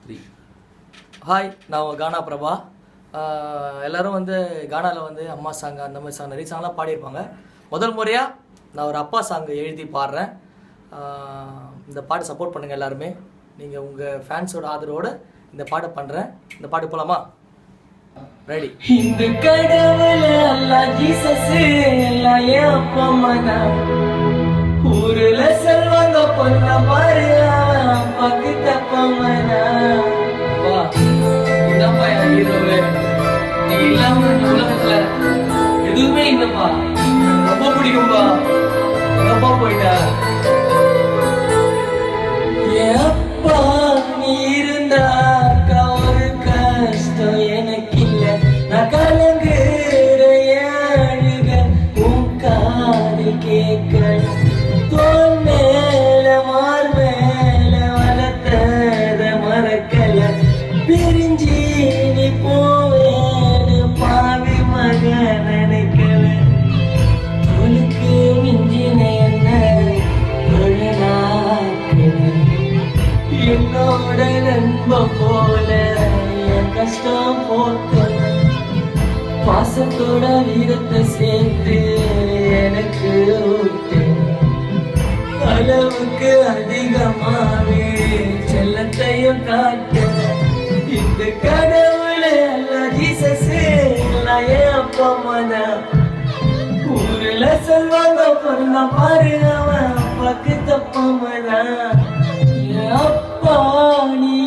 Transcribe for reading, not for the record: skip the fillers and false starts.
3. Hi, நான் கானா பிரபா. எல்லோரும் வந்து கானாவில் வந்து அம்மா சாங் அந்த மாதிரி சாங் நிறைய சாங்லாம் பாடியிருப்பாங்க. முதல் முறையாக நான் ஒரு அப்பா சாங் எழுதி பாடுறேன். இந்த பாட்டு சப்போர்ட் பண்ணுங்கள் எல்லாருமே. நீங்கள் உங்கள் ஃபேன்ஸோட ஆதரவோடு இந்த பாட்டை பண்ணுறேன். இந்த பாட்டு போகலாமா? ரெடி. இந்த கடவுள் அல்லாஹ் ஜீசஸ் எல்லாம் ஏன் அப்பா அம்மா ஊருல செல்வாங்க பொண்ண பாரு அப்பாக்கு தப்பமானா இதாப்பா என் ஹீரோவே. நீ இல்லாம இந்த உலகத்துல எதுவுமே இல்லப்பா. ரொம்ப பிடிக்கும்பா. எங்கப்பா போயிட்டா? அப்பா நீ இருந்தாக்கா ஒரு கஷ்டம் எனக்கு இல்ல. நான் கலங்குற அழுக உன் காது கேட்கணும். தோல் மேல மார் மேல வளர்த்தத மறக்கல. பிரிஞ்சி நீ போவேன்னு பாவி மக நினைக்கல. உனக்கு மிஞ்சின என்ன என்னோட நண்ப போல என் கஷ்டம் போக்க பாசத்தோட வீரத்தை சேர்த்து எனக்கு ஊட்டு. அளவுக்கு அதிகமாவே செல்லத்தையும் காட்ட இந்த கடவுளை அல்ல ஜீசஸ் எல்லாம் என் அப்பா அம்மா ஊருல சொல்வாங்க பொருந்தா பாரு அவன் அப்பாக்கு தப்பமதான். அப்பா நீ